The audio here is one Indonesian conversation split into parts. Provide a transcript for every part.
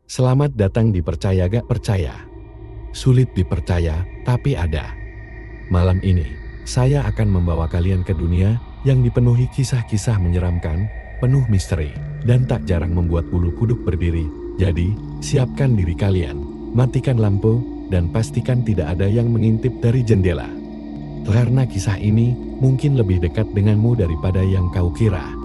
Selamat datang di Percaya Gak Percaya. Sulit dipercaya, tapi ada. Malam ini, saya akan membawa kalian ke dunia yang dipenuhi kisah-kisah menyeramkan, penuh misteri, dan tak jarang membuat bulu kuduk berdiri. Jadi, siapkan diri kalian, matikan lampu, dan pastikan tidak ada yang mengintip dari jendela. Karena kisah ini mungkin lebih dekat denganmu daripada yang kau kira.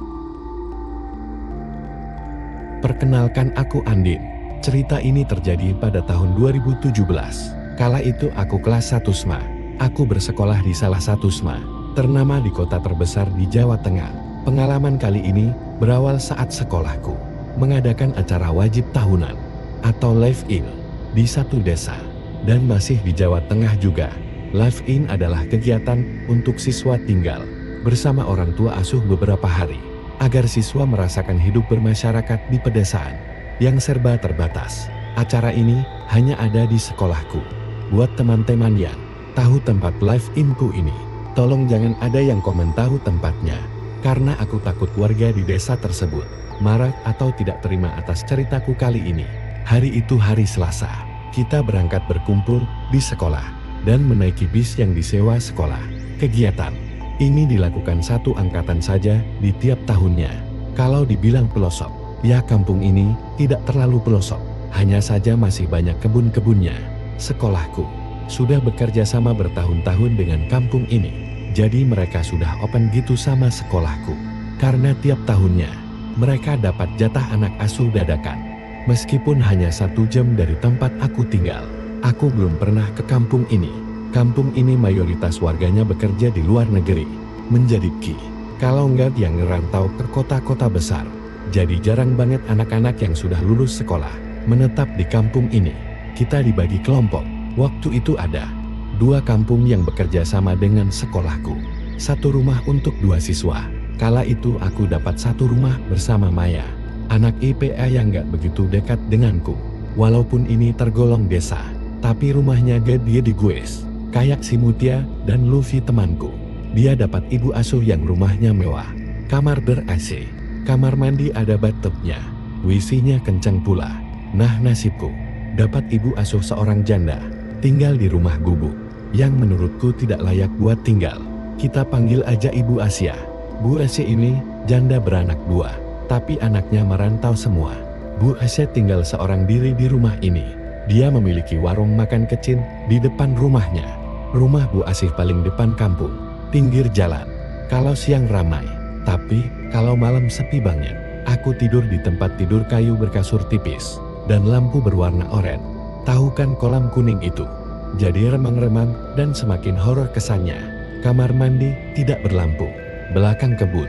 Perkenalkan, aku Andin. Cerita ini terjadi pada tahun 2017. Kala itu aku kelas 1 SMA. Aku bersekolah di salah satu SMA ternama di kota terbesar di Jawa Tengah. Pengalaman kali ini berawal saat sekolahku mengadakan acara wajib tahunan atau live-in di satu desa, dan masih di Jawa Tengah juga. Live-in adalah kegiatan untuk siswa tinggal bersama orang tua asuh beberapa hari agar siswa merasakan hidup bermasyarakat di pedesaan yang serba terbatas. Acara ini hanya ada di sekolahku. Buat teman-teman yang tahu tempat live-in-ku ini, tolong jangan ada yang komen tahu tempatnya, karena aku takut warga di desa tersebut marah atau tidak terima atas ceritaku kali ini. Hari itu hari Selasa. Kita berangkat berkumpul di sekolah dan menaiki bis yang disewa sekolah. Kegiatan ini dilakukan satu angkatan saja di tiap tahunnya. Kalau dibilang pelosok, ya kampung ini tidak terlalu pelosok, hanya saja masih banyak kebun-kebunnya. Sekolahku sudah bekerja sama bertahun-tahun dengan kampung ini, jadi mereka sudah open gitu sama sekolahku. Karena tiap tahunnya, mereka dapat jatah anak asuh dadakan. Meskipun hanya 1 jam dari tempat aku tinggal, aku belum pernah ke kampung ini. Kampung ini mayoritas warganya bekerja di luar negeri, menjadi kalau enggak yang ngerantau ke kota-kota besar. Jadi jarang banget anak-anak yang sudah lulus sekolah menetap di kampung ini. Kita dibagi kelompok. Waktu itu ada 2 kampung yang bekerja sama dengan sekolahku. 1 rumah untuk 2 siswa. Kala itu aku dapat 1 rumah bersama Maya, anak IPA yang gak begitu dekat denganku. Walaupun ini tergolong desa, tapi rumahnya gede di gues. Kayak si Mutia dan Luffy temanku. Dia dapat ibu asuh yang rumahnya mewah. Kamar ber-AC. Kamar mandi ada bathtubnya, WC-nya kencang pula. Nah nasibku, dapat ibu asuh seorang janda, tinggal di rumah gubuk, yang menurutku tidak layak buat tinggal. Kita panggil aja Ibu Asia. Bu Asia ini janda beranak 2, tapi anaknya merantau semua. Bu Asia tinggal seorang diri di rumah ini. Dia memiliki warung makan kecil di depan rumahnya. Rumah Bu Asih paling depan kampung, pinggir jalan. Kalau siang ramai, tapi kalau malam sepi banget. Aku tidur di tempat tidur kayu berkasur tipis dan lampu berwarna oranye. Tahu kan kolam kuning itu? Jadi remang-remang dan semakin horor kesannya. Kamar mandi tidak berlampu. Belakang kebun,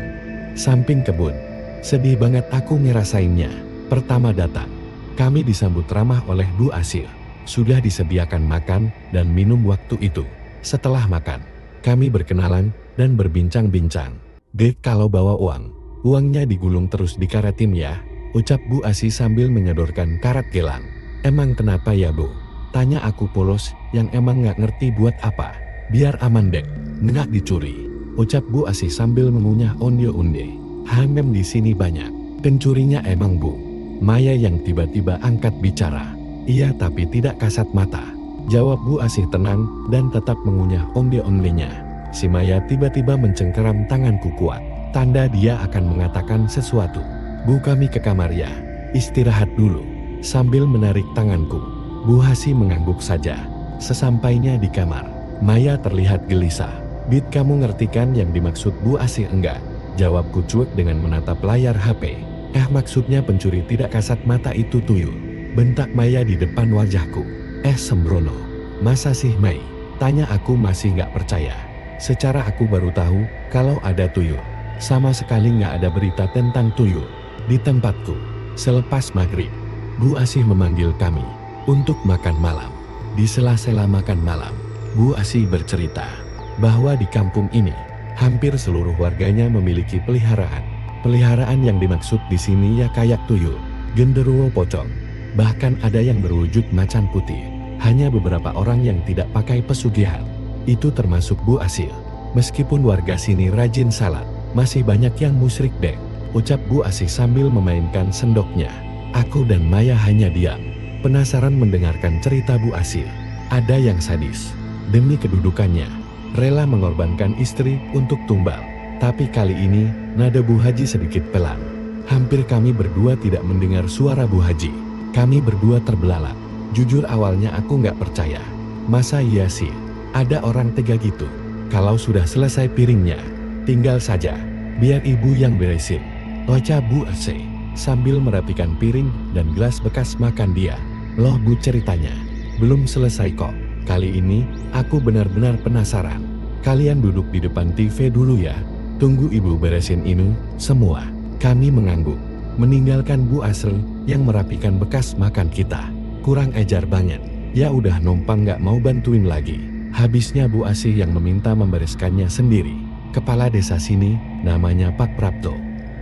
samping kebun. Sedih banget aku ngerasainnya. Pertama datang, kami disambut ramah oleh Bu Asir. Sudah disediakan makan dan minum waktu itu. Setelah makan, kami berkenalan dan berbincang-bincang. Dek, kalau bawa uangnya digulung terus dikaretin ya, ucap Bu Asi sambil menyodorkan karat gelang. Emang kenapa ya Bu? Tanya aku polos yang emang gak ngerti buat apa. Biar aman dek, nggak dicuri, ucap Bu Asi sambil mengunyah onde-onde. Hamem di sini banyak pencurinya emang Bu. Maya yang tiba-tiba angkat bicara. Iya tapi tidak kasat mata, jawab Bu Asi tenang dan tetap mengunyah onde-ondenya. Si Maya tiba-tiba mencengkeram tanganku kuat, tanda dia akan mengatakan sesuatu. Bu, kami ke kamar ya, istirahat dulu. Sambil menarik tanganku, Bu Hasi mengangguk saja. Sesampainya di kamar, Maya terlihat gelisah. Bit, kamu ngerti kan yang dimaksud Bu Asi? Enggak, jawabku cuek dengan menatap layar HP. Maksudnya pencuri tidak kasat mata itu tuyul, bentak Maya di depan wajahku. Sembrono, masa sih Mai? Tanya aku masih gak percaya. Secara aku baru tahu kalau ada tuyul. Sama sekali gak ada berita tentang tuyul di tempatku. Selepas maghrib, Bu Asih memanggil kami untuk makan malam. Di sela-sela makan malam, Bu Asih bercerita bahwa di kampung ini hampir seluruh warganya memiliki peliharaan. Peliharaan yang dimaksud di sini ya kayak tuyul, genderuwo, pocong. Bahkan ada yang berwujud macan putih. Hanya beberapa orang yang tidak pakai pesugihan. Itu termasuk Bu Asil. Meskipun warga sini rajin salat, masih banyak yang musyrik dek, ucap Bu Asih sambil memainkan sendoknya. Aku dan Maya hanya diam, penasaran mendengarkan cerita Bu Asil. Ada yang sadis, demi kedudukannya, rela mengorbankan istri untuk tumbal. Tapi kali ini, nada Bu Haji sedikit pelan. Hampir kami berdua tidak mendengar suara Bu Haji. Kami berdua terbelalak. Jujur awalnya aku nggak percaya. Masa iya sih, ada orang tega gitu. Kalau sudah selesai piringnya, tinggal saja, biar ibu yang beresin. Wajah Bu Asil sambil merapikan piring dan gelas bekas makan dia. Loh Bu, ceritanya belum selesai kok. Kali ini, aku benar-benar penasaran. Kalian duduk di depan TV dulu ya. Tunggu ibu beresin ini semua. Kami mengangguk, meninggalkan Bu Asrul yang merapikan bekas makan kita. Kurang ajar banget. Ya udah numpang gak mau bantuin lagi. Habisnya Bu Asih yang meminta membereskannya sendiri. Kepala desa sini, namanya Pak Prapto.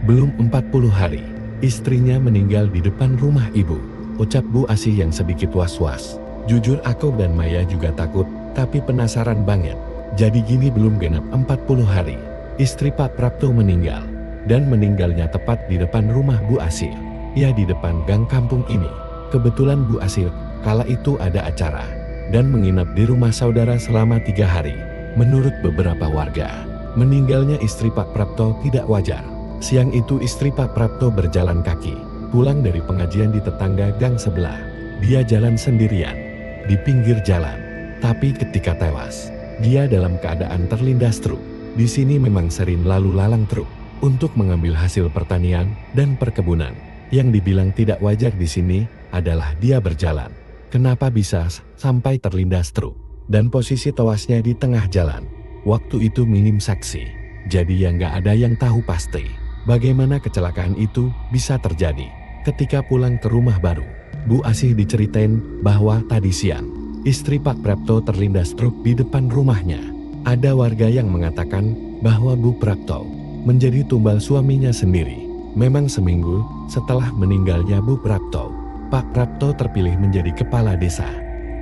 Belum 40 hari, istrinya meninggal di depan rumah ibu. Ucap Bu Asih yang sedikit was-was. Jujur aku dan Maya juga takut, tapi penasaran banget. Jadi gini, belum genap 40 hari, istri Pak Prapto meninggal. Dan meninggalnya tepat di depan rumah Bu Asih. Ya, di depan gang kampung ini. Kebetulan Bu Asih kala itu ada acara dan menginap di rumah saudara selama 3 hari. Menurut beberapa warga, meninggalnya istri Pak Prapto tidak wajar. Siang itu istri Pak Prapto berjalan kaki pulang dari pengajian di tetangga gang sebelah. Dia jalan sendirian di pinggir jalan, tapi ketika tewas, dia dalam keadaan terlindas truk. Di sini memang sering lalu lalang truk untuk mengambil hasil pertanian dan perkebunan. Yang dibilang tidak wajar di sini adalah dia berjalan. Kenapa bisa sampai terlindas truk? Dan posisi tewasnya di tengah jalan. Waktu itu minim saksi, jadi yang nggak ada yang tahu pasti bagaimana kecelakaan itu bisa terjadi. Ketika pulang ke rumah baru, Bu Asih diceritain bahwa tadi siang, istri Pak Prapto terlindas truk di depan rumahnya. Ada warga yang mengatakan bahwa Bu Prapto menjadi tumbal suaminya sendiri. Memang seminggu setelah meninggalnya Bu Prapto, Pak Prapto terpilih menjadi kepala desa.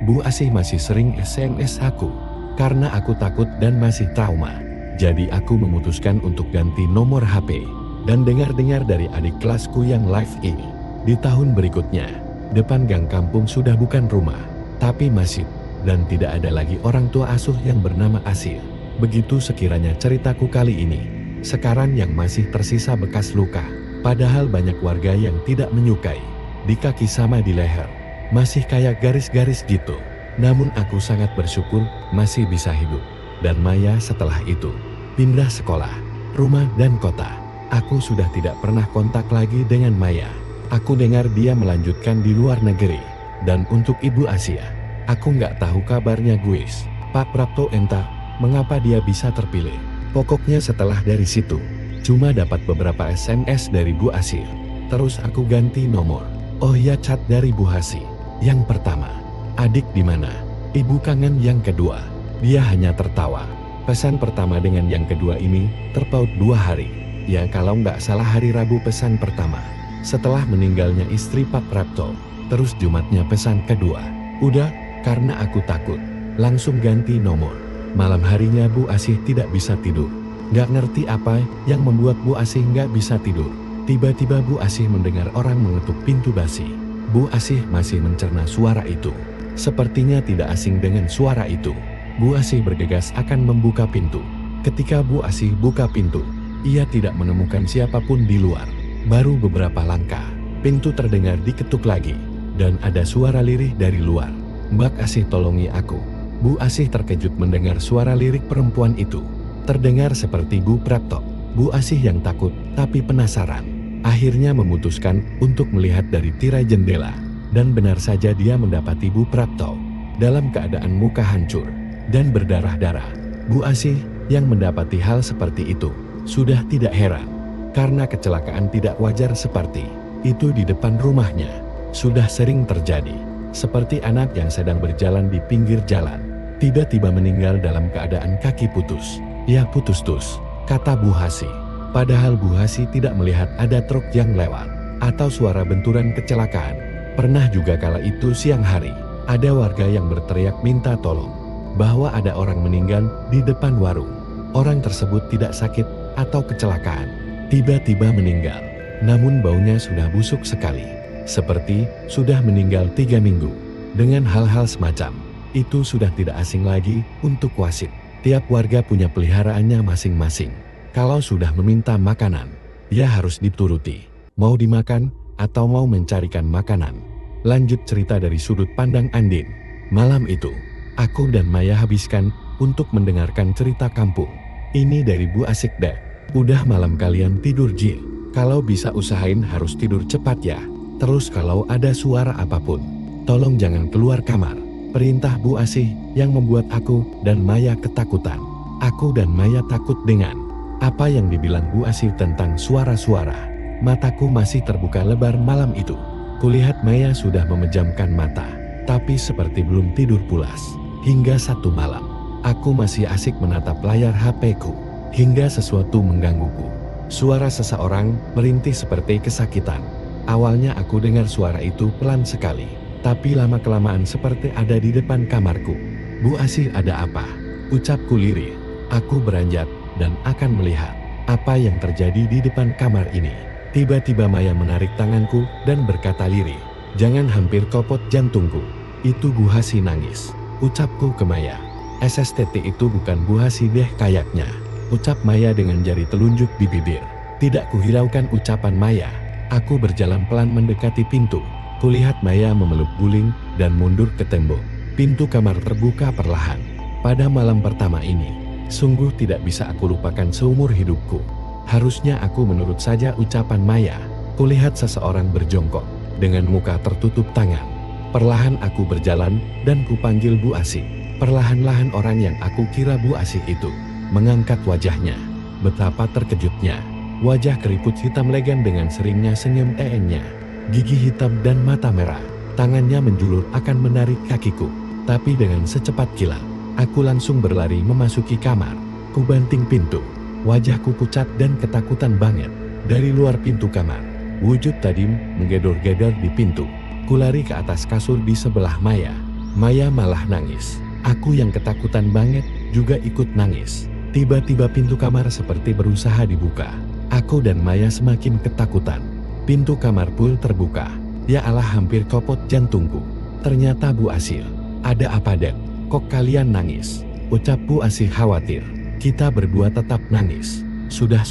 Bu Asih masih sering SMS aku, karena aku takut dan masih trauma. Jadi aku memutuskan untuk ganti nomor HP. Dan dengar-dengar dari adik kelasku yang live ini, di tahun berikutnya, depan gang kampung sudah bukan rumah, tapi masjid. Dan tidak ada lagi orang tua asuh yang bernama Asil. Begitu sekiranya ceritaku kali ini. Sekarang yang masih tersisa bekas luka. Padahal banyak warga yang tidak menyukai. Di kaki sama di leher, masih kayak garis-garis gitu. Namun aku sangat bersyukur masih bisa hidup. Dan Maya setelah itu pindah sekolah, rumah dan kota. Aku sudah tidak pernah kontak lagi dengan Maya. Aku dengar dia melanjutkan di luar negeri. Dan untuk Ibu Asia, aku nggak tahu kabarnya guys. Pak Prapto entah mengapa dia bisa terpilih. Pokoknya setelah dari situ, cuma dapat beberapa SMS dari Bu Asia. Terus aku ganti nomor. Oh ya, chat dari Bu Hasi. Yang pertama, adik di mana? Ibu kangen. Yang kedua, dia hanya tertawa. Pesan pertama dengan yang kedua ini terpaut 2 hari. Ya kalau nggak salah hari Rabu pesan pertama. Setelah meninggalnya istri Pak Prapto. Terus Jumatnya pesan kedua. Udah, karena aku takut, langsung ganti nomor. Malam harinya Bu Asih tidak bisa tidur. Nggak ngerti apa yang membuat Bu Asih nggak bisa tidur. Tiba-tiba Bu Asih mendengar orang mengetuk pintu basi. Bu Asih masih mencerna suara itu. Sepertinya tidak asing dengan suara itu. Bu Asih bergegas akan membuka pintu. Ketika Bu Asih buka pintu, ia tidak menemukan siapapun di luar. Baru beberapa langkah, pintu terdengar diketuk lagi. Dan ada suara lirih dari luar. Mbak Asih, tolongi aku. Bu Asih terkejut mendengar suara lirik perempuan itu. Terdengar seperti Bu Prapto. Bu Asih yang takut tapi penasaran, akhirnya memutuskan untuk melihat dari tirai jendela. Dan benar saja dia mendapati Bu Prapto dalam keadaan muka hancur dan berdarah-darah. Bu Asih yang mendapati hal seperti itu sudah tidak heran, karena kecelakaan tidak wajar seperti itu di depan rumahnya sudah sering terjadi. Seperti anak yang sedang berjalan di pinggir jalan, tiba-tiba meninggal dalam keadaan kaki putus. Ya putus-tus, kata Bu Hasi. Padahal Bu Hasi tidak melihat ada truk yang lewat atau suara benturan kecelakaan. Pernah juga kala itu siang hari, ada warga yang berteriak minta tolong bahwa ada orang meninggal di depan warung. Orang tersebut tidak sakit atau kecelakaan, tiba-tiba meninggal. Namun baunya sudah busuk sekali. Seperti sudah meninggal 3 minggu. Dengan hal-hal semacam itu sudah tidak asing lagi untuk wasit. Tiap warga punya peliharaannya masing-masing. Kalau sudah meminta makanan, dia harus dituruti. Mau dimakan atau mau mencarikan makanan. Lanjut cerita dari sudut pandang Andin. Malam itu, aku dan Maya habiskan untuk mendengarkan cerita kampung. Ini dari Bu Asik deh. Udah malam kalian tidur Jil. Kalau bisa usahain harus tidur cepat ya. Terus kalau ada suara apapun, tolong jangan keluar kamar. Perintah Bu Asih yang membuat aku dan Maya ketakutan. Aku dan Maya takut dengan apa yang dibilang Bu Asih tentang suara-suara. Mataku masih terbuka lebar malam itu. Kulihat Maya sudah memejamkan mata, tapi seperti belum tidur pulas. Hingga satu malam, aku masih asik menatap layar HP-ku, hingga sesuatu menggangguku. Suara seseorang merintih seperti kesakitan. Awalnya aku dengar suara itu pelan sekali, tapi lama-kelamaan seperti ada di depan kamarku. Bu Asih, ada apa? Ucapku lirih. Aku beranjak dan akan melihat apa yang terjadi di depan kamar ini. Tiba-tiba Maya menarik tanganku dan berkata lirih, "Jangan, hampir kopot jantungku." Itu Bu Hasi nangis. Ucapku ke Maya. "SSTT itu bukan Bu Hasi deh kayaknya," ucap Maya dengan jari telunjuk di bibir. Tidak kuhiraukan ucapan Maya. Aku berjalan pelan mendekati pintu. Kulihat Maya memeluk guling dan mundur ke tembok. Pintu kamar terbuka perlahan. Pada malam pertama ini, sungguh tidak bisa aku lupakan seumur hidupku. Harusnya aku menurut saja ucapan Maya. Kulihat seseorang berjongkok dengan muka tertutup tangan. Perlahan aku berjalan dan kupanggil Bu Asih. Perlahan-lahan orang yang aku kira Bu Asih itu mengangkat wajahnya. Betapa terkejutnya. Wajah keriput hitam legan dengan seringnya senyum nya. Gigi hitam dan mata merah. Tangannya menjulur akan menarik kakiku. Tapi dengan secepat kilat, aku langsung berlari memasuki kamar. Kubanting pintu. Wajahku pucat dan ketakutan banget. Dari luar pintu kamar, wujud Tadim menggedor-gedor di pintu. Kulari ke atas kasur di sebelah Maya. Maya malah nangis. Aku yang ketakutan banget juga ikut nangis. Tiba-tiba pintu kamar seperti berusaha dibuka. Aku dan Maya semakin ketakutan. Pintu kamar pul terbuka. Ya Allah, hampir kopot jantungku. Ternyata Bu Asih. "Ada apa Den? Kok kalian nangis?" ucap Bu Asih khawatir. Kita berdua tetap nangis. Sudah,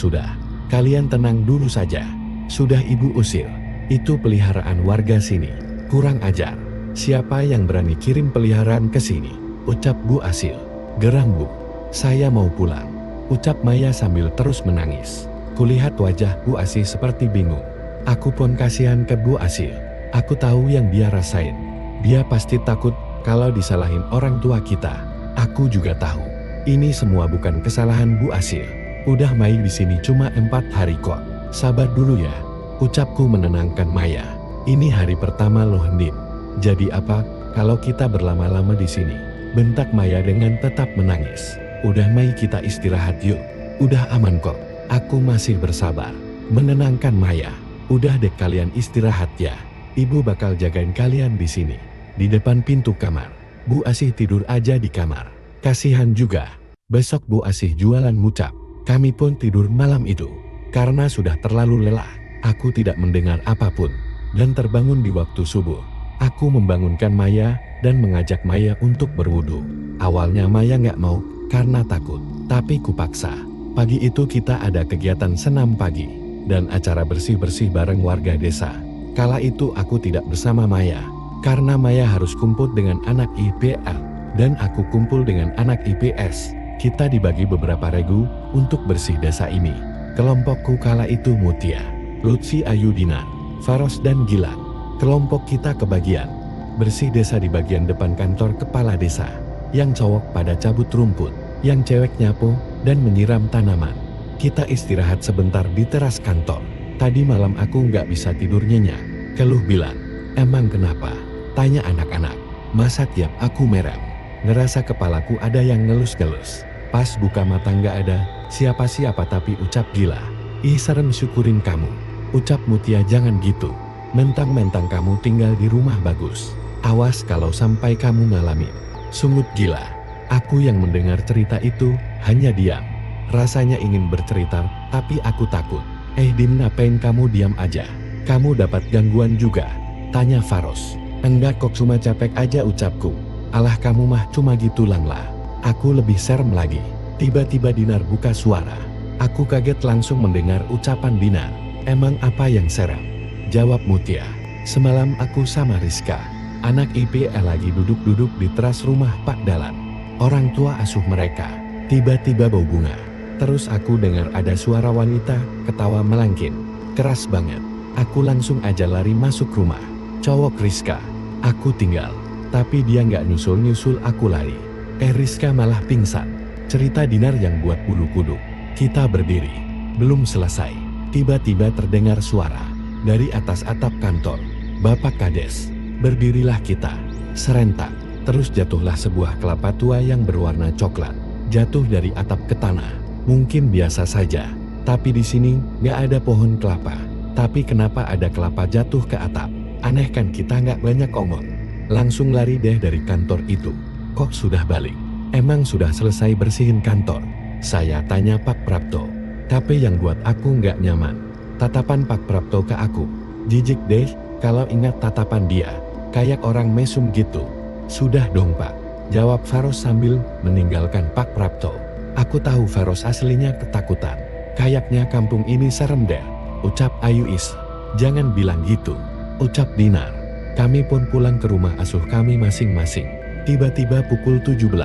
kalian tenang dulu saja. Sudah Ibu usir. Itu peliharaan warga sini. Kurang ajar. Siapa yang berani kirim peliharaan ke sini? Ucap Bu Asih. Geram Bu. Saya mau pulang. Ucap Maya sambil terus menangis. Kulihat wajah Bu Asih seperti bingung. Aku pun kasihan ke Bu Asih. Aku tahu yang dia rasain. Dia pasti takut kalau disalahin orang tua kita. Aku juga tahu. Ini semua bukan kesalahan Bu Asih. Udah main di sini cuma 4 hari kok. Sabar dulu ya. Ucapku menenangkan Maya. Ini hari pertama loh Ndin. Jadi apa kalau kita berlama-lama di sini? Bentak Maya dengan tetap menangis. Udah Mai, kita istirahat yuk. Udah aman kok. Aku masih bersabar. Menenangkan Maya. Udah deh, kalian istirahat ya. Ibu bakal jagain kalian di sini. Di depan pintu kamar. Bu Asih tidur aja di kamar. Kasihan juga. Besok Bu Asih jualan mucap. Kami pun tidur malam itu. Karena sudah terlalu lelah, aku tidak mendengar apapun. Dan terbangun di waktu subuh. Aku membangunkan Maya dan mengajak Maya untuk berwudu. Awalnya Maya nggak mau karena takut. Tapi kupaksa. Pagi itu kita ada kegiatan senam pagi. Dan acara bersih-bersih bareng warga desa. Kala itu aku tidak bersama Maya. Karena Maya harus kumpul dengan anak IPL. Dan aku kumpul dengan anak IPS. Kita dibagi beberapa regu untuk bersih desa ini. Kelompokku kala itu Mutia, Lutfi, Ayudina, Faros dan Gilang. Kelompok kita kebagian bersih desa di bagian depan kantor kepala desa. Yang cowok pada cabut rumput, yang cewek nyapu dan menyiram tanaman. Kita istirahat sebentar di teras kantor. Tadi malam aku nggak bisa tidur nyenyak. Keluh bilang, "Emang kenapa?" tanya anak-anak. Masa tiap aku merem, ngerasa kepalaku ada yang ngelus-ngelus. Pas buka mata nggak ada siapa-siapa, tapi ucap Gila. "Ih serem, syukurin kamu." Ucap Mutia, "Jangan gitu. Mentang-mentang kamu tinggal di rumah bagus. Awas kalau sampai kamu ngalamin." Sungut Gila. Aku yang mendengar cerita itu hanya diam. Rasanya ingin bercerita, tapi aku takut. Dim, ngapain kamu diam aja? Kamu dapat gangguan juga? Tanya Faros. Enggak kok, cuma capek aja, ucapku. Alah, kamu mah cuma gitulang lah. Aku lebih serem lagi. Tiba-tiba Dinar buka suara. Aku kaget langsung mendengar ucapan Dinar. Emang apa yang serem? Jawab Mutia. Semalam aku sama Rizka, anak IPL, lagi duduk-duduk di teras rumah Pak Dalan. Orang tua asuh mereka. Tiba-tiba bau bunga. Terus aku dengar ada suara wanita ketawa melangkin. Keras banget. Aku langsung aja lari masuk rumah. Cowok Rizka. Aku tinggal. Tapi dia nggak nyusul-nyusul aku lari. Rizka malah pingsan. Cerita Dinar yang buat bulu kuduk. Kita berdiri. Belum selesai. Tiba-tiba terdengar suara. Dari atas atap kantor. Bapak Kades. Berdirilah kita. Serentak. Terus jatuhlah sebuah kelapa tua yang berwarna coklat. Jatuh dari atap ke tanah. Mungkin biasa saja. Tapi di sini nggak ada pohon kelapa. Tapi kenapa ada kelapa jatuh ke atap? Aneh kan, kita nggak banyak omong. Langsung lari deh dari kantor itu. Kok sudah balik? Emang sudah selesai bersihin kantor? Saya tanya Pak Prapto. Tapi yang buat aku nggak nyaman. Tatapan Pak Prapto ke aku. Jijik deh kalau ingat tatapan dia. Kayak orang mesum gitu. Sudah dong Pak. Jawab Faros sambil meninggalkan Pak Prapto. Aku tahu Faros aslinya ketakutan. Kayaknya kampung ini serem deh. Ucap Ayu Is. Jangan bilang gitu. Ucap Dinar. Kami pun pulang ke rumah asuh kami masing-masing. Tiba-tiba pukul 17.00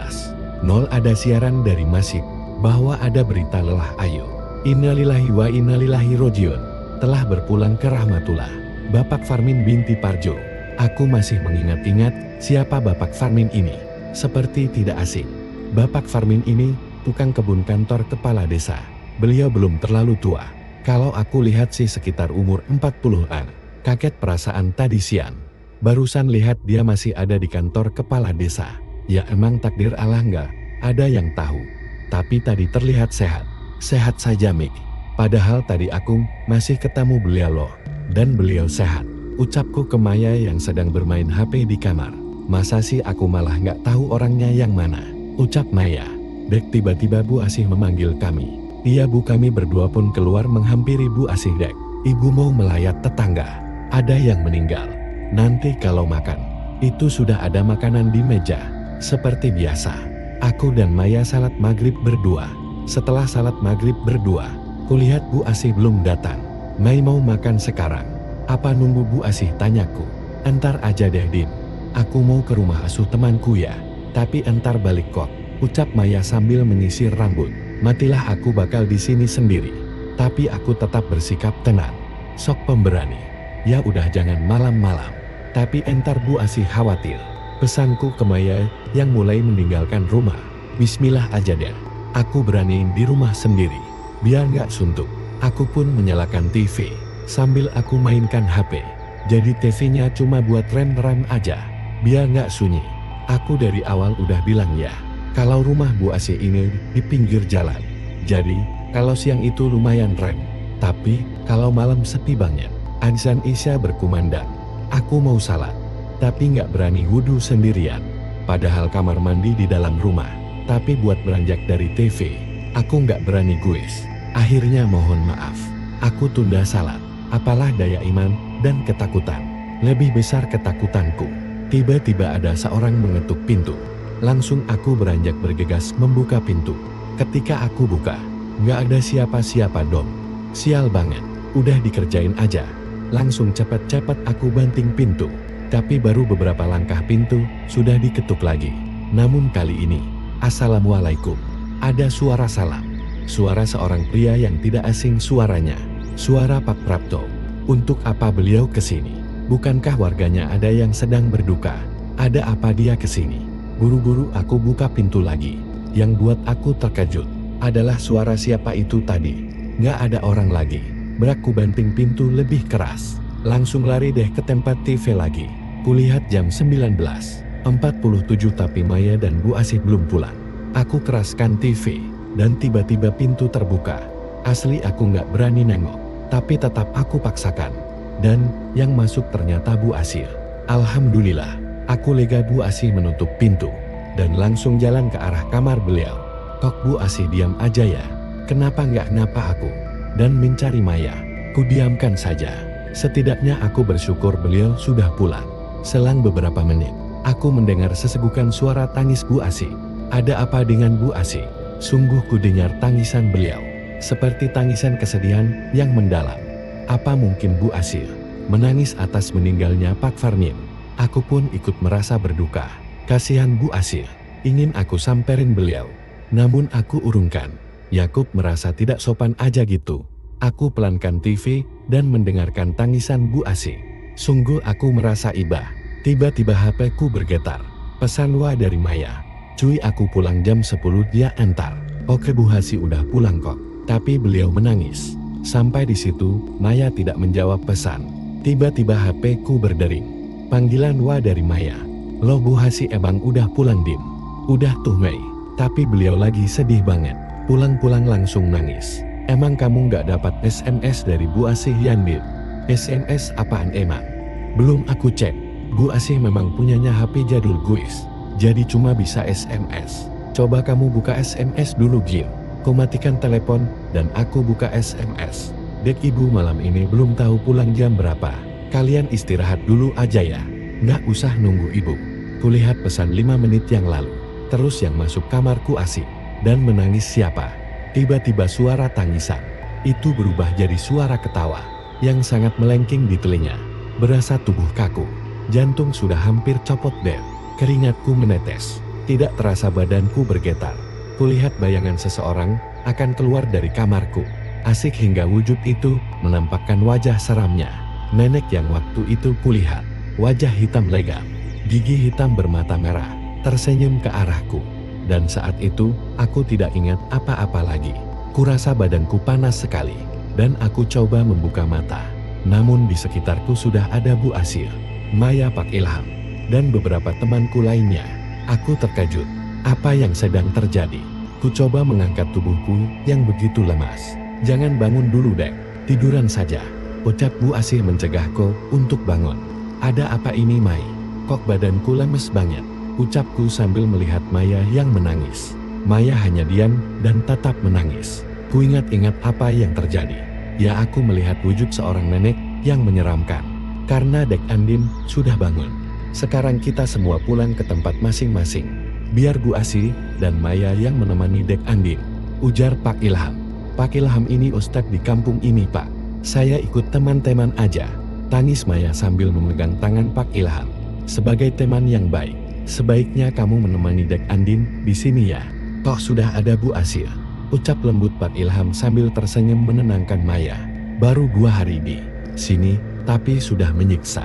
ada siaran dari Masjid bahwa ada berita lelah Ayu. Innalillahi wa innalillahi rojiun. Telah berpulang ke rahmatullah. Bapak Farmin binti Parjo. Aku masih mengingat-ingat siapa Bapak Farmin ini. Seperti tidak asing. Bapak Farmin ini tukang kebun kantor kepala desa. Beliau belum terlalu tua. Kalau aku lihat sih sekitar umur 40-an. Kaget perasaan tadi siang. Barusan lihat dia masih ada di kantor kepala desa. Ya emang takdir Allah, nggak ada yang tahu. Tapi tadi terlihat sehat. Sehat saja Mik. Padahal tadi aku masih ketemu beliau loh. Dan beliau sehat. Ucapku ke Maya yang sedang bermain HP di kamar. Masa sih aku malah nggak tahu orangnya yang mana? Ucap Maya. Dek, tiba-tiba Bu Asih memanggil kami. Iya Bu, kami berdua pun keluar menghampiri Bu Asih. Dek, Ibu mau melayat tetangga. Ada yang meninggal. Nanti kalau makan, itu sudah ada makanan di meja. Seperti biasa, aku dan Maya salat maghrib berdua. Setelah salat maghrib berdua, kulihat Bu Asih belum datang. Mai mau makan sekarang. Apa nunggu Bu Asih, tanyaku. Entar aja deh Din. Aku mau ke rumah asuh temanku ya. Tapi entar balik kok. Ucap Maya sambil menyisir rambut. Matilah aku bakal di sini sendiri. Tapi aku tetap bersikap tenang. Sok pemberani. Ya udah jangan malam-malam. Tapi entar Bu Asih khawatir. Pesanku ke Maya yang mulai meninggalkan rumah. Bismillah aja deh. Aku beraniin di rumah sendiri. Biar nggak suntuk. Aku pun menyalakan TV. Sambil aku mainkan HP. Jadi TV-nya cuma buat rem-rem aja. Biar nggak sunyi. Aku dari awal udah bilang ya. Kalau rumah Bu Asih ini di pinggir jalan. Jadi kalau siang itu lumayan rem. Tapi kalau malam sepi banget. Azan Isya berkumandang. Aku mau salat, tapi nggak berani wudhu sendirian. Padahal kamar mandi di dalam rumah. Tapi buat beranjak dari TV, aku nggak berani guys. Akhirnya mohon maaf, aku tunda salat. Apalah daya iman dan ketakutan. Lebih besar ketakutanku. Tiba-tiba ada seorang mengetuk pintu. Langsung aku beranjak bergegas membuka pintu. Ketika aku buka, nggak ada siapa-siapa dong. Sial banget, udah dikerjain aja. Langsung cepat-cepat aku banting pintu. Tapi baru beberapa langkah pintu, sudah diketuk lagi. Namun kali ini, Assalamualaikum. Ada suara salam. Suara seorang pria yang tidak asing suaranya. Suara Pak Prapto. Untuk apa beliau kesini? Bukankah warganya ada yang sedang berduka? Ada apa dia kesini? Buru-buru aku buka pintu lagi. Yang buat aku terkejut adalah suara siapa itu tadi. Nggak ada orang lagi. Berakku banting pintu lebih keras. Langsung lari deh ke tempat TV lagi. Kulihat jam 19.47 tapi Maya dan Bu Asih belum pulang. Aku keraskan TV. Dan tiba-tiba pintu terbuka. Asli aku nggak berani nengok. Tapi tetap aku paksakan. Dan yang masuk ternyata Bu Asih. Alhamdulillah. Aku lega. Bu Asih menutup pintu. Dan langsung jalan ke arah kamar beliau. Kok Bu Asih diam aja ya? Kenapa nggak napa aku? Dan mencari Maya. Kudiamkan saja. Setidaknya aku bersyukur beliau sudah pulang. Selang beberapa menit, aku mendengar sesegukan suara tangis Bu Asih. Ada apa dengan Bu Asih? Sungguh ku dengar tangisan beliau. Seperti tangisan kesedihan yang mendalam. Apa mungkin Bu Asih menangis atas meninggalnya Pak Farmin? Aku pun ikut merasa berduka. Kasihan Bu Asih. Ingin aku samperin beliau. Namun aku urungkan. Yakub merasa tidak sopan aja gitu. Aku pelankan TV dan mendengarkan tangisan Bu Asih. Sungguh aku merasa iba. Tiba-tiba HP ku bergetar. Pesan WA dari Maya. Cuy, aku pulang jam 10 dia antar. Oke Bu Asih udah pulang kok. Tapi beliau menangis. Sampai di situ, Maya tidak menjawab pesan. Tiba-tiba HP ku berdering. Panggilan WA dari Maya. Loh Bu Asih emang udah pulang Dim? Udah tuh Mei. Tapi beliau lagi sedih banget. Pulang-pulang langsung nangis. Emang kamu gak dapat SMS dari Bu Asih Yandit? SMS apaan emang? Belum aku cek. Bu Asih memang punyanya HP jadul guys. Jadi cuma bisa SMS. Coba kamu buka SMS dulu Gil. Ku matikan telepon dan aku buka SMS. Dek ibu malam ini belum tahu pulang jam berapa. Kalian istirahat dulu aja ya. Nggak usah nunggu ibu. Kulihat pesan 5 menit yang lalu. Terus yang masuk kamarku Asih. Dan menangis siapa? Tiba-tiba suara tangisan. Itu berubah jadi suara ketawa. Yang sangat melengking di telinga. Berasa tubuh kaku. Jantung sudah hampir copot deh. Keringatku menetes. Tidak terasa badanku bergetar. Kulihat bayangan seseorang akan keluar dari kamarku. Asik hingga wujud itu menampakkan wajah seramnya. Nenek yang waktu itu kulihat. Wajah hitam legam. Gigi hitam bermata merah. Tersenyum ke arahku. Dan saat itu, aku tidak ingat apa-apa lagi. Kurasa badanku panas sekali. Dan aku coba membuka mata. Namun di sekitarku sudah ada Bu Asih, Maya, Pak Ilham, dan beberapa temanku lainnya. Aku terkejut. Apa yang sedang terjadi? Ku coba mengangkat tubuhku yang begitu lemas. Jangan bangun dulu dek. Tiduran saja. Ucap Bu Asih mencegahku untuk bangun. Ada apa ini Mai? Kok badanku lemes banget? Ucapku sambil melihat Maya yang menangis. Maya hanya diam dan tetap menangis. Ku ingat-ingat apa yang terjadi. Ya aku melihat wujud seorang nenek yang menyeramkan. Karena Dek Andin sudah bangun. Sekarang kita semua pulang ke tempat masing-masing. Biar Bu Asih dan Maya yang menemani Dek Andin. Ujar Pak Ilham. Pak Ilham ini ustadz di kampung ini Pak. Saya ikut teman-teman aja. Tangis Maya sambil memegang tangan Pak Ilham. Sebagai teman yang baik. Sebaiknya kamu menemani Dek Andin di sini ya. Toh sudah ada Bu Asih. Ucap lembut Pak Ilham sambil tersenyum menenangkan Maya. Baru 2 hari di sini, tapi sudah menyiksa.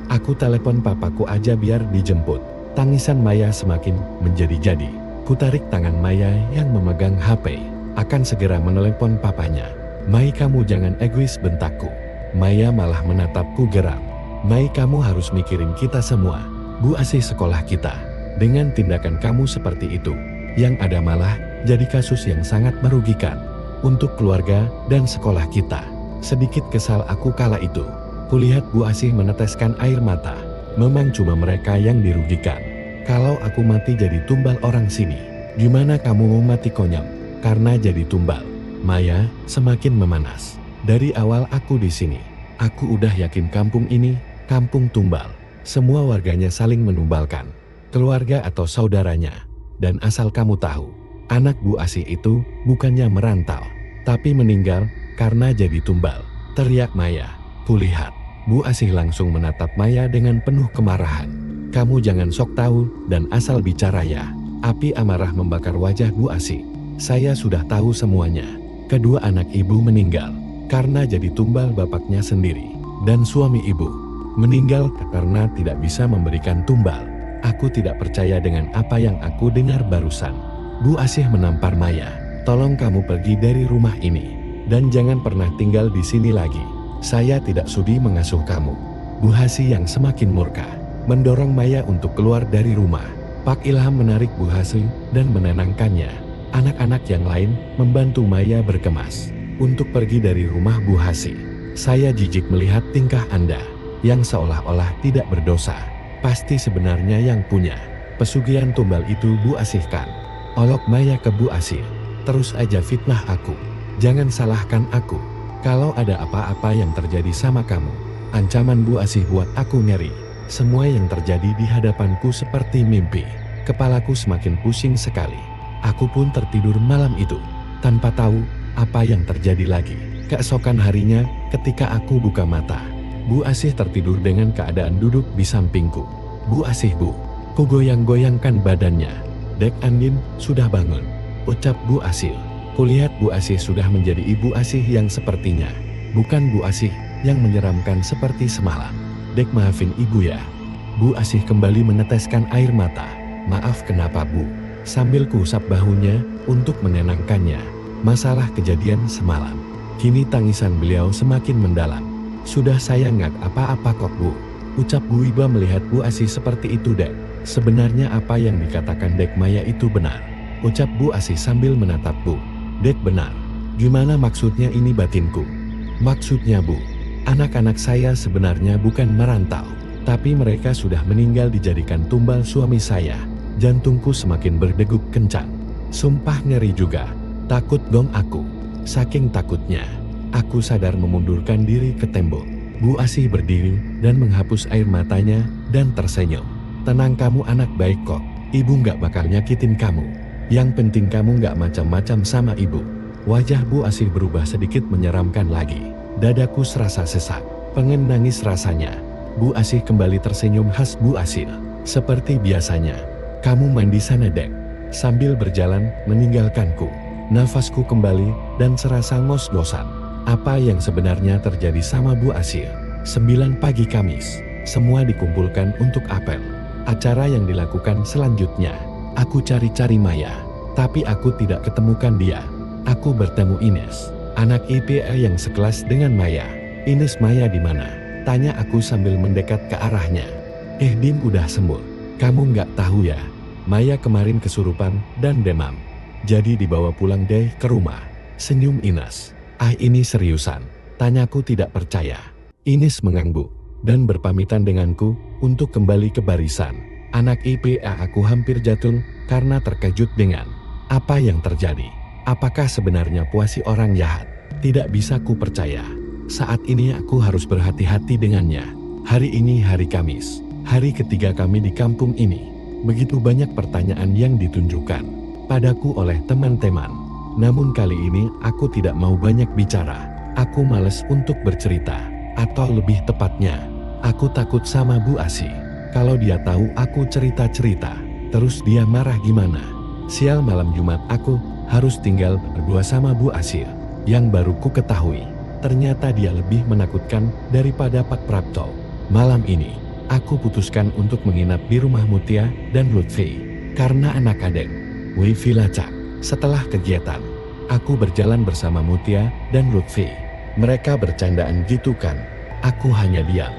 Aku telepon papaku aja biar dijemput. Tangisan Maya semakin menjadi-jadi. Ku tarik tangan Maya yang memegang HP. Akan segera menelepon papanya. Mai kamu jangan egois bentakku. Maya malah menatapku geram. Mai kamu harus mikirin kita semua. Bu Asih sekolah kita. Dengan tindakan kamu seperti itu. Yang ada malah jadi kasus yang sangat merugikan. Untuk keluarga dan sekolah kita. Sedikit kesal aku kala itu. Kulihat Bu Asih meneteskan air mata. Memang cuma mereka yang dirugikan. Kalau aku mati jadi tumbal orang sini. Gimana kamu mau mati konyol? Karena jadi tumbal. Maya semakin memanas. Dari awal aku di sini. Aku udah yakin kampung ini, kampung tumbal. Semua warganya saling menumbalkan, keluarga atau saudaranya. Dan asal kamu tahu, anak Bu Asih itu bukannya merantau, tapi meninggal karena jadi tumbal. Teriak Maya. Kulihat, Bu Asih langsung menatap Maya dengan penuh kemarahan. Kamu jangan sok tahu dan asal bicara ya. Api amarah membakar wajah Bu Asih. Saya sudah tahu semuanya. Kedua anak ibu meninggal karena jadi tumbal bapaknya sendiri. Dan suami ibu meninggal karena tidak bisa memberikan tumbal. Aku tidak percaya dengan apa yang aku dengar barusan. Bu Asih menampar Maya. Tolong kamu pergi dari rumah ini. Dan jangan pernah tinggal di sini lagi. Saya tidak sudi mengasuh kamu. Bu Asih yang semakin murka. Mendorong Maya untuk keluar dari rumah. Pak Ilham menarik Bu Asih dan menenangkannya. Anak-anak yang lain membantu Maya berkemas. Untuk pergi dari rumah Bu Asih. Saya jijik melihat tingkah Anda. Yang seolah-olah tidak berdosa. Pasti sebenarnya yang punya pesugihan tumbal itu Bu Asih kan? Olok Maya ke Bu Asih. Terus aja fitnah aku. Jangan salahkan aku. Kalau ada apa-apa yang terjadi sama kamu, Ancaman Bu Asih buat aku ngeri. Semua yang terjadi di hadapanku seperti mimpi. Kepalaku semakin pusing sekali. Aku pun tertidur malam itu, tanpa tahu apa yang terjadi lagi. Keesokan harinya, ketika aku buka mata, Bu Asih tertidur dengan keadaan duduk di sampingku. Bu Asih Bu, ku goyang-goyangkan badannya. Dek Andin, sudah bangun, ucap Bu Asih. Kulihat Bu Asih sudah menjadi Ibu Asih yang sepertinya. Bukan Bu Asih yang menyeramkan seperti semalam. Dek maafin Ibu ya. Bu Asih kembali meneteskan air mata. Maaf kenapa Bu? Sambil kuusap bahunya untuk menenangkannya. Masalah kejadian semalam. Kini tangisan beliau semakin mendalam. Sudah saya nggak apa-apa kok Bu, ucap Bu Iba melihat Bu Asih seperti itu. Dek, sebenarnya apa yang dikatakan Dek Maya itu benar, ucap Bu Asih sambil menatap Bu. Dek benar. Gimana maksudnya ini batinku? Maksudnya Bu, anak-anak saya sebenarnya bukan merantau, tapi mereka sudah meninggal dijadikan tumbal suami saya. Jantungku semakin berdegup kencang. Sumpah ngeri juga. Takut dong aku. Saking takutnya, aku sadar memundurkan diri ke tembok. Bu Asih berdiri dan menghapus air matanya dan tersenyum. Tenang kamu anak baik kok. Ibu nggak bakal nyakitin kamu. Yang penting kamu nggak macam-macam sama ibu. Wajah Bu Asih berubah sedikit menyeramkan lagi. Dadaku serasa sesak. Pengen nangis rasanya. Bu Asih kembali tersenyum khas Bu Asih. Seperti biasanya. Kamu mandi sana Dek. Sambil berjalan meninggalkanku. Nafasku kembali dan serasa ngos-ngosan. Apa yang sebenarnya terjadi sama Bu Asih? 9 pagi Kamis. Semua dikumpulkan untuk apel. Acara yang dilakukan selanjutnya. Aku cari-cari Maya. Tapi aku tidak ketemukan dia. Aku bertemu Ines. Anak IPA yang sekelas dengan Maya. Ines Maya di mana? Tanya aku sambil mendekat ke arahnya. Din udah sembuh. Kamu nggak tahu ya, Maya kemarin kesurupan dan demam. Jadi dibawa pulang deh ke rumah. Senyum Ines. Ini seriusan? Tanyaku tidak percaya. Ines mengangguk dan berpamitan denganku untuk kembali ke barisan. Anak IPA aku hampir jatuh karena terkejut dengan apa yang terjadi. Apakah sebenarnya Puasi orang jahat? Tidak bisa ku percaya. Saat ini aku harus berhati-hati dengannya. Hari ini hari Kamis. Hari ketiga kami di kampung ini. Begitu banyak pertanyaan yang ditunjukkan padaku oleh teman-teman. Namun kali ini aku tidak mau banyak bicara. Aku malas untuk bercerita. Atau lebih tepatnya, aku takut sama Bu Asih. Kalau dia tahu aku cerita-cerita, terus dia marah gimana? Sial, malam Jumat aku harus tinggal berdua sama Bu Asih. Yang baru ku ketahui, ternyata dia lebih menakutkan daripada Pak Prapto. Malam ini, aku putuskan untuk menginap di rumah Mutia dan Lutfi. Karena anak adek, Wifi lacak. Setelah kegiatan, aku berjalan bersama Mutia dan Lutfi. Mereka bercandaan gitu kan. Aku hanya diam.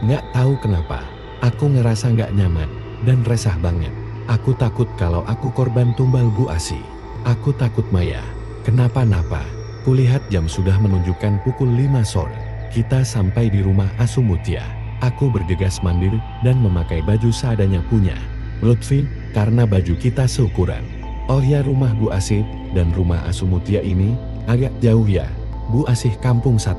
Nggak tahu kenapa. Aku ngerasa nggak nyaman dan resah banget. Aku takut kalau aku korban tumbal Bu Asih. Aku takut Maya kenapa-napa. Kulihat jam sudah menunjukkan pukul 5 sore. Kita sampai di rumah asuh Mutia. Aku bergegas mandi dan memakai baju seadanya punya Lutfi, karena baju kita seukuran. Oh ya, rumah Bu Asih dan rumah asuh Mutia ini agak jauh ya. Bu Asih kampung 1,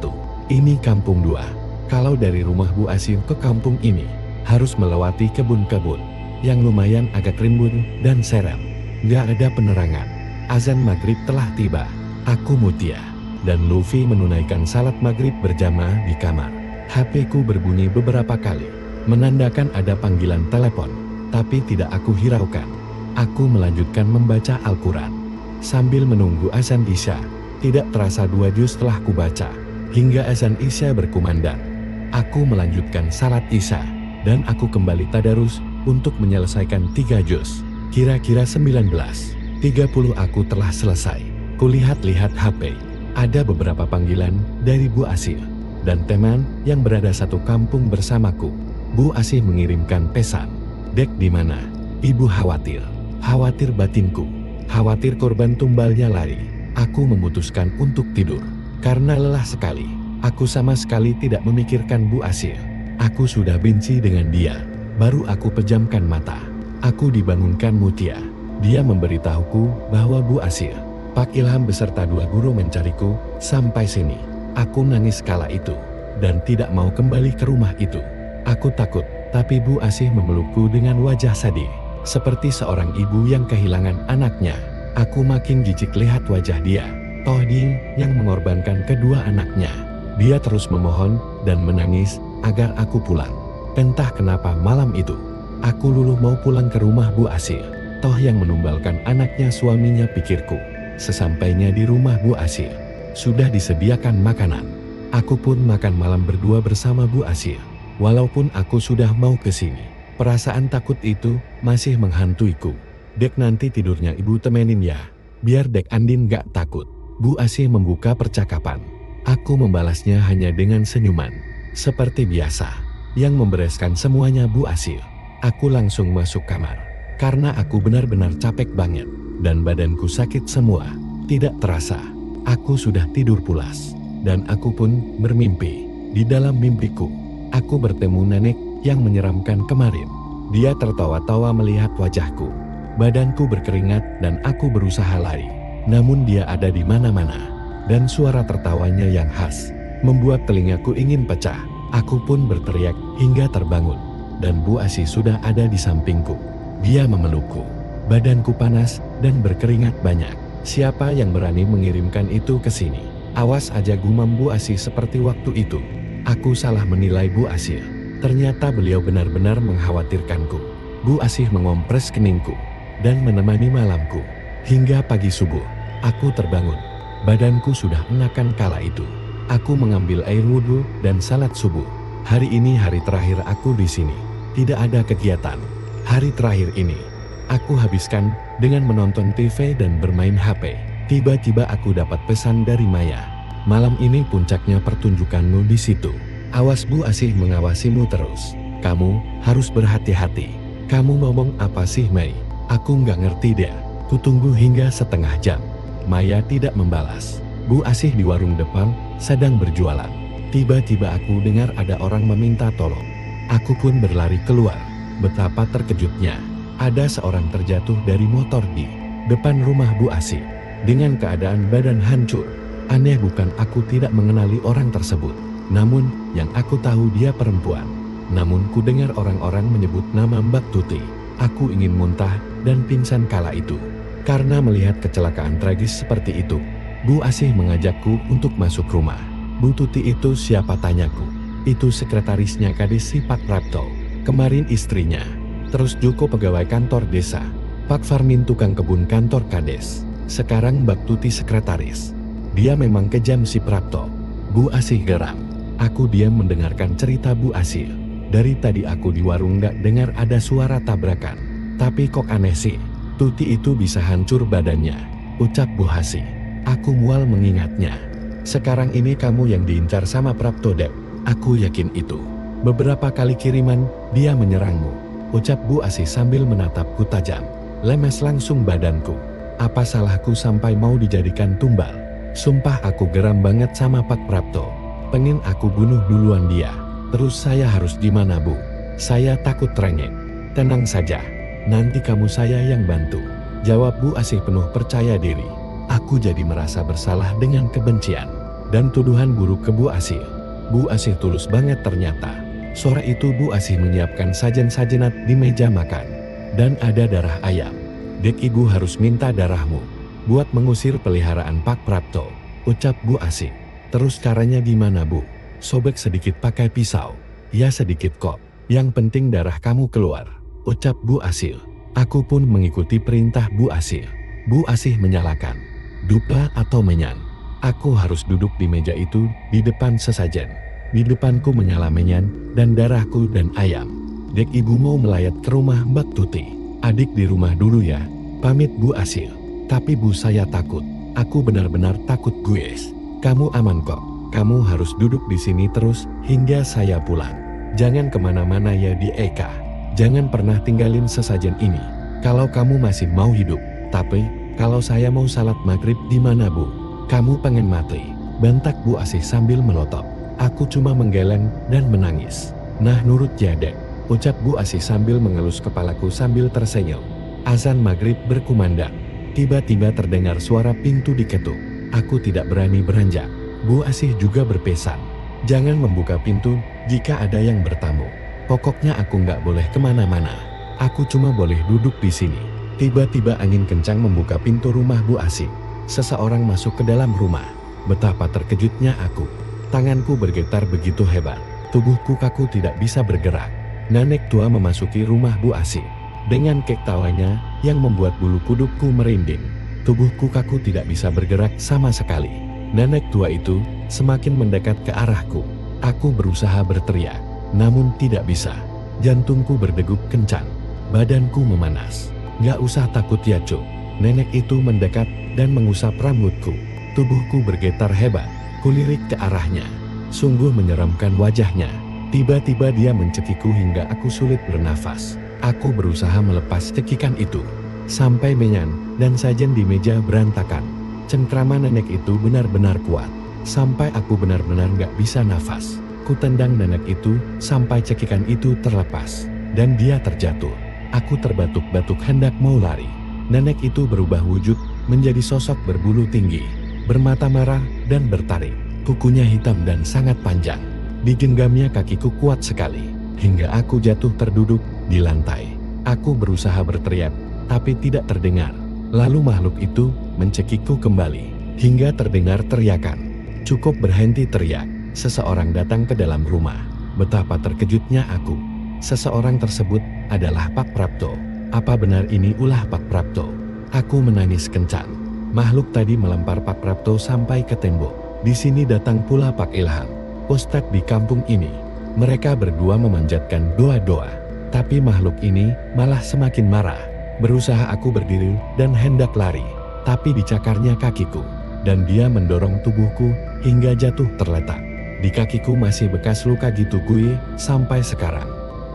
ini kampung 2. Kalau dari rumah Bu Asih ke kampung ini, harus melewati kebun-kebun yang lumayan agak rimbun dan seram. Gak ada penerangan. Azan maghrib telah tiba. Aku, Mutia, dan Lutfi menunaikan salat maghrib berjamaah di kamar. HP ku berbunyi beberapa kali, menandakan ada panggilan telepon, tapi tidak aku hiraukan. Aku melanjutkan membaca Al-Quran. Sambil menunggu azan Isya, tidak terasa 2 juz telah kubaca, hingga azan Isya berkumandang. Aku melanjutkan salat Isya, dan aku kembali tadarus untuk menyelesaikan 3 juz. Kira-kira 19:30 aku telah selesai. Kulihat-lihat HP, ada beberapa panggilan dari Bu Asih dan teman yang berada satu kampung bersamaku. Bu Asih mengirimkan pesan. Dek di mana? Ibu khawatir. Khawatir batinku. Khawatir korban tumbalnya lari. Aku memutuskan untuk tidur. Karena lelah sekali. Aku sama sekali tidak memikirkan Bu Asih. Aku sudah benci dengan dia. Baru aku pejamkan mata. Aku dibangunkan Mutia. Dia memberitahuku bahwa Bu Asih, Pak Ilham beserta 2 guru mencariku sampai sini. Aku nangis kala itu. dan tidak mau kembali ke rumah itu. Aku takut, tapi Bu Asih memelukku dengan wajah sedih, seperti seorang ibu yang kehilangan anaknya. Aku makin jijik lihat wajah dia. Toh dia yang mengorbankan kedua anaknya. Dia terus memohon dan menangis agar aku pulang. Entah kenapa malam itu, aku luluh mau pulang ke rumah Bu Asih. Toh yang menumbalkan anaknya suaminya, pikirku. Sesampainya di rumah Bu Asih, sudah disediakan makanan. Aku pun makan malam berdua bersama Bu Asih. Walaupun aku sudah mau ke sini, perasaan takut itu masih menghantuiku. Dek, nanti tidurnya ibu temenin ya, biar Dek Andin gak takut. Bu Asih membuka percakapan. Aku membalasnya hanya dengan senyuman. Seperti biasa, yang membereskan semuanya Bu Asih. Aku langsung masuk kamar, karena aku benar-benar capek banget, dan badanku sakit semua. Tidak terasa, aku sudah tidur pulas, dan aku pun bermimpi. Di dalam mimpiku, aku bertemu nenek yang menyeramkan kemarin. Dia tertawa-tawa melihat wajahku. Badanku berkeringat dan aku berusaha lari. Namun dia ada di mana-mana. Dan suara tertawanya yang khas membuat telingaku ingin pecah. Aku pun berteriak hingga terbangun. Dan Bu Asih sudah ada di sampingku. Dia memelukku. Badanku panas dan berkeringat banyak. Siapa yang berani mengirimkan itu ke sini? Awas aja, gumam Bu Asih seperti waktu itu. Aku salah menilai Bu Asih. Ternyata beliau benar-benar mengkhawatirkanku. Bu Asih mengompres keningku dan menemani malamku. Hingga pagi subuh, aku terbangun. Badanku sudah enakan kala itu. Aku mengambil air wudhu dan salat subuh. Hari ini hari terakhir aku di sini. Tidak ada kegiatan. Hari terakhir ini, aku habiskan dengan menonton TV dan bermain HP. Tiba-tiba aku dapat pesan dari Maya. Malam ini puncaknya pertunjukanmu di situ. Awas, Bu Asih mengawasimu terus. Kamu harus berhati-hati. Kamu ngomong apa sih, Mei? Aku nggak ngerti deh. Kutunggu hingga setengah jam. Maya tidak membalas. Bu Asih di warung depan sedang berjualan. Tiba-tiba aku dengar ada orang meminta tolong. Aku pun berlari keluar. Betapa terkejutnya. Ada seorang terjatuh dari motor di depan rumah Bu Asih dengan keadaan badan hancur. Aneh bukan, aku tidak mengenali orang tersebut. Namun yang aku tahu dia perempuan. Namun ku dengar orang-orang menyebut nama Mbak Tuti. Aku ingin muntah dan pingsan kala itu. Karena melihat kecelakaan tragis seperti itu, Bu Asih mengajakku untuk masuk rumah. Bu Tuti itu siapa, tanyaku. Itu sekretarisnya Kades si Pak Prapto. Kemarin istrinya. Terus Joko pegawai kantor desa. Pak Farmin tukang kebun kantor Kades. Sekarang Mbak Tuti sekretaris. Dia memang kejam si Prapto. Bu Asih geram. Aku diam mendengarkan cerita Bu Asih. Dari tadi aku di warung gak dengar ada suara tabrakan. Tapi kok aneh sih. Tuti itu bisa hancur badannya, ucap Bu Asih. Aku mual mengingatnya. Sekarang ini kamu yang diincar sama Prapto, Dep. Aku yakin itu. Beberapa kali kiriman, dia menyerangmu, ucap Bu Asih sambil menatapku tajam. Lemes langsung badanku. Apa salahku sampai mau dijadikan tumbal? Sumpah aku geram banget sama Pak Prapto. Pengen aku bunuh duluan dia. Terus saya harus gimana, Bu? Saya takut rengek. Tenang saja. Nanti kamu saya yang bantu, jawab Bu Asih penuh percaya diri. Aku jadi merasa bersalah dengan kebencian dan tuduhan buruk ke Bu Asih. Bu Asih tulus banget ternyata. Sore itu Bu Asih menyiapkan sajen-sajenat di meja makan. Dan ada darah ayam. Dek, ibu harus minta darahmu buat mengusir peliharaan Pak Prapto, ucap Bu Asih. Terus caranya gimana, Bu? Sobek sedikit pakai pisau. Ya sedikit kok. Yang penting darah kamu keluar, ucap Bu Asih. Aku pun mengikuti perintah Bu Asih. Bu Asih menyalakan dupa atau menyan. Aku harus duduk di meja itu di depan sesajen. Di depanku menyala menyan dan darahku dan ayam. Dek, ibu mau melayat ke rumah Mbak Tuti. Adik di rumah dulu ya, pamit Bu Asih. Tapi Bu, saya takut. Aku benar-benar takut, guys. Kamu aman kok. Kamu harus duduk di sini terus hingga saya pulang. Jangan kemana-mana ya, di Eka. Jangan pernah tinggalin sesajen ini. Kalau kamu masih mau hidup. Tapi, kalau saya mau salat maghrib di mana, Bu? Kamu pengen mati, bentak Bu Asih sambil melotot. Aku cuma menggeleng dan menangis. Nah, nurut ya, Dek, ucap Bu Asih sambil mengelus kepalaku sambil tersenyum. Azan maghrib berkumandang. Tiba-tiba terdengar suara pintu diketuk. Aku tidak berani beranjak. Bu Asih juga berpesan. Jangan membuka pintu jika ada yang bertamu. Pokoknya aku nggak boleh kemana-mana. Aku cuma boleh duduk di sini. Tiba-tiba angin kencang membuka pintu rumah Bu Asih. Seseorang masuk ke dalam rumah. Betapa terkejutnya aku. Tanganku bergetar begitu hebat. Tubuhku kaku tidak bisa bergerak. Nenek tua memasuki rumah Bu Asih. Dengan kek tawanya yang membuat bulu kudukku merinding. Tubuhku kaku tidak bisa bergerak sama sekali. Nenek tua itu semakin mendekat ke arahku. Aku berusaha berteriak, namun tidak bisa. Jantungku berdegup kencang. Badanku memanas. Gak usah takut ya Cuk. Nenek itu mendekat dan mengusap rambutku. Tubuhku bergetar hebat. Kulirik ke arahnya. Sungguh menyeramkan wajahnya. Tiba-tiba dia mencekiku hingga aku sulit bernafas. Aku berusaha melepas cekikan itu. Sampai menyan dan sajen di meja berantakan. Cengkrama nenek itu benar-benar kuat. Sampai aku benar-benar gak bisa nafas. Ku tendang nenek itu sampai cekikan itu terlepas. Dan dia terjatuh. Aku terbatuk-batuk hendak mau lari. Nenek itu berubah wujud menjadi sosok berbulu tinggi. Bermata merah dan bertaring. Kukunya hitam dan sangat panjang. Digenggamnya kakiku kuat sekali. Hingga aku jatuh terduduk di lantai. Aku berusaha berteriak, tapi tidak terdengar. Lalu makhluk itu mencekikku kembali. Hingga terdengar teriakan. Cukup berhenti teriak. Seseorang datang ke dalam rumah. Betapa terkejutnya aku. Seseorang tersebut adalah Pak Prapto. Apa benar ini ulah Pak Prapto? Aku menangis kencang. Makhluk tadi melempar Pak Prapto sampai ke tembok. Di sini datang pula Pak Ilham. Ustadz di kampung ini. Mereka berdua memanjatkan doa-doa. Tapi makhluk ini malah semakin marah. Berusaha aku berdiri dan hendak lari. Tapi dicakarnya kakiku. Dan dia mendorong tubuhku hingga jatuh terletak. Di kakiku masih bekas luka gitu gue sampai sekarang.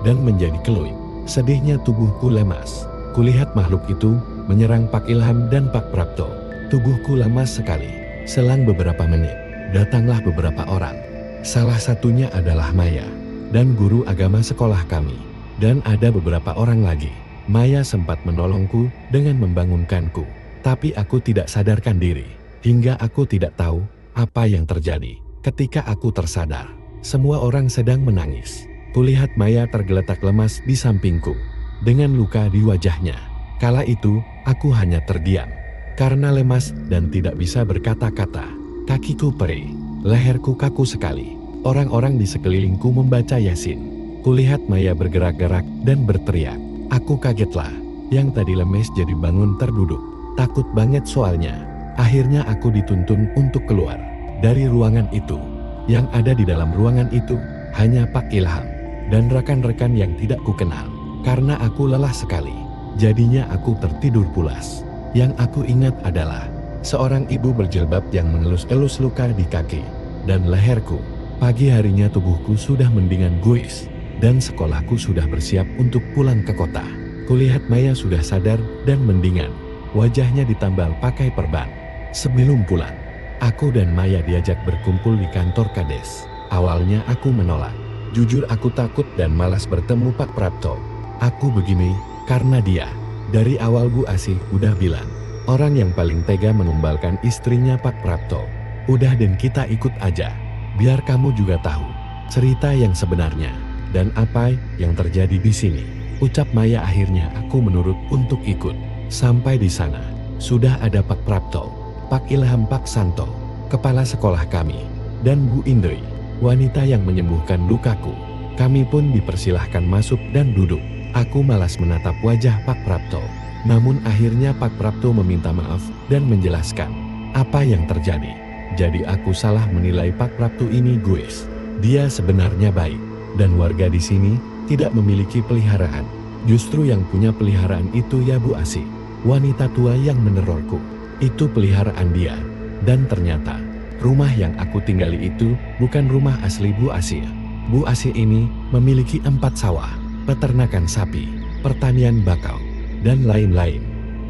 Dan menjadi keluih. Sedihnya tubuhku lemas. Kulihat makhluk itu menyerang Pak Ilham dan Pak Prapto. Tubuhku lemas sekali. Selang beberapa menit, datanglah beberapa orang. Salah satunya adalah Maya, dan guru agama sekolah kami. Dan ada beberapa orang lagi. Maya sempat menolongku dengan membangunkanku. Tapi aku tidak sadarkan diri. Hingga aku tidak tahu apa yang terjadi. Ketika aku tersadar, semua orang sedang menangis. Kulihat Maya tergeletak lemas di sampingku. Dengan luka di wajahnya. Kala itu, aku hanya terdiam. Karena lemas dan tidak bisa berkata-kata. Kakiku perih. Leherku kaku sekali. Orang-orang di sekelilingku membaca Yasin. Kulihat Maya bergerak-gerak dan berteriak. Aku kagetlah. Yang tadi lemes jadi bangun terduduk. Takut banget soalnya. Akhirnya aku dituntun untuk keluar dari ruangan itu. Yang ada di dalam ruangan itu hanya Pak Ilham dan rekan-rekan yang tidak kukenal. Karena aku lelah sekali. Jadinya aku tertidur pulas. Yang aku ingat adalah seorang ibu berjilbab yang mengelus-elus luka di kaki dan leherku. Pagi harinya tubuhku sudah mendingan guys, dan sekolahku sudah bersiap untuk pulang ke kota. Kulihat Maya sudah sadar dan mendingan. Wajahnya ditambal pakai perban. Sebelum pulang, aku dan Maya diajak berkumpul di kantor Kades. Awalnya aku menolak. Jujur aku takut dan malas bertemu Pak Prapto. Aku begini karena dia. Dari awal Bu Asih udah bilang, orang yang paling tega menumbalkan istrinya Pak Prapto. Udah dan kita ikut aja. Biar kamu juga tahu cerita yang sebenarnya dan apa yang terjadi di sini. Ucap Maya. Akhirnya aku menurut untuk ikut. Sampai di sana sudah ada Pak Prapto, Pak Ilham, Pak Santo, kepala sekolah kami, dan Bu Indri, wanita yang menyembuhkan lukaku. Kami pun dipersilahkan masuk dan duduk. Aku malas menatap wajah Pak Prapto. Namun akhirnya Pak Prapto meminta maaf dan menjelaskan apa yang terjadi. Jadi aku salah menilai Pak Prapto ini guys. Dia sebenarnya baik. Dan warga di sini tidak memiliki peliharaan. Justru yang punya peliharaan itu ya Bu Asih. Wanita tua yang menerorku. Itu peliharaan dia. Dan ternyata rumah yang aku tinggali itu bukan rumah asli Bu Asih. Bu Asih ini memiliki 4 sawah, peternakan sapi, pertanian bakau, dan lain-lain.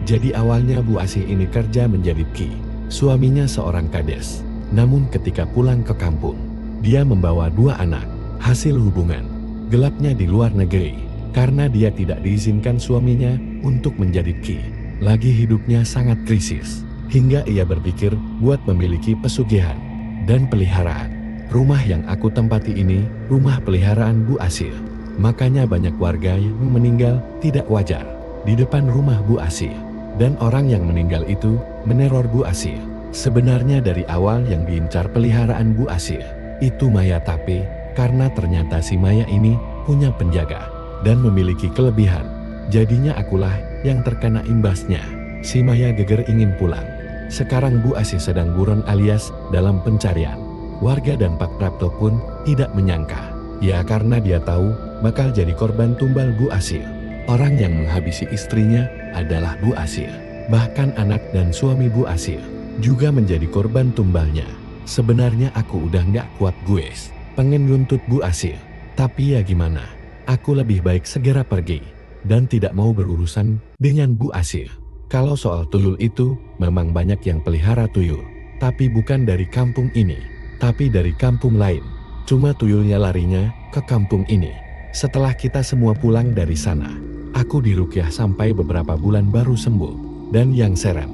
Jadi awalnya Bu Asih ini kerja menjadi ki. Suaminya seorang kades. Namun ketika pulang ke kampung, dia membawa 2 anak. Hasil hubungan gelapnya di luar negeri. Karena dia tidak diizinkan suaminya untuk menjadi ki. Lagi hidupnya sangat krisis. Hingga ia berpikir buat memiliki pesugihan dan peliharaan. Rumah yang aku tempati ini, rumah peliharaan Bu Asil. Makanya banyak warga yang meninggal tidak wajar di depan rumah Bu Asil. Dan orang yang meninggal itu meneror Bu Asil. Sebenarnya dari awal yang diincar peliharaan Bu Asil itu Maya, tapi karena ternyata si Maya ini punya penjaga dan memiliki kelebihan. Jadinya akulah yang terkena imbasnya. Si Maya geger ingin pulang. Sekarang Bu Asil sedang buron alias dalam pencarian. Warga dan Pak Prapto pun tidak menyangka. Ya karena dia tahu bakal jadi korban tumbal Bu Asil. Orang yang menghabisi istrinya adalah Bu Asil. Bahkan anak dan suami Bu Asil juga menjadi korban tumbalnya. Sebenarnya aku udah nggak kuat guys. Pengen nuntut Bu Asil. Tapi ya gimana? Aku lebih baik segera pergi. Dan tidak mau berurusan dengan Bu Asil. Kalau soal tuyul itu memang banyak yang pelihara tuyul. Tapi bukan dari kampung ini. Tapi dari kampung lain. Cuma tuyulnya larinya ke kampung ini. Setelah kita semua pulang dari sana, aku diruqyah sampai beberapa bulan baru sembuh. Dan yang seram,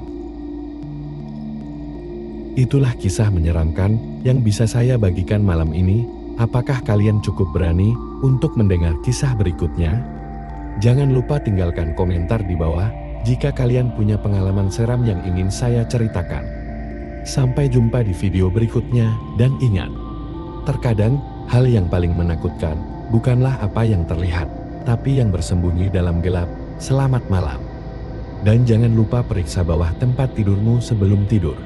itulah kisah menyeramkan yang bisa saya bagikan malam ini. Apakah kalian cukup berani untuk mendengar kisah berikutnya? Jangan lupa tinggalkan komentar di bawah jika kalian punya pengalaman seram yang ingin saya ceritakan. Sampai jumpa di video berikutnya, dan ingat, terkadang hal yang paling menakutkan bukanlah apa yang terlihat, tapi yang bersembunyi dalam gelap. Selamat malam. Dan jangan lupa periksa bawah tempat tidurmu sebelum tidur.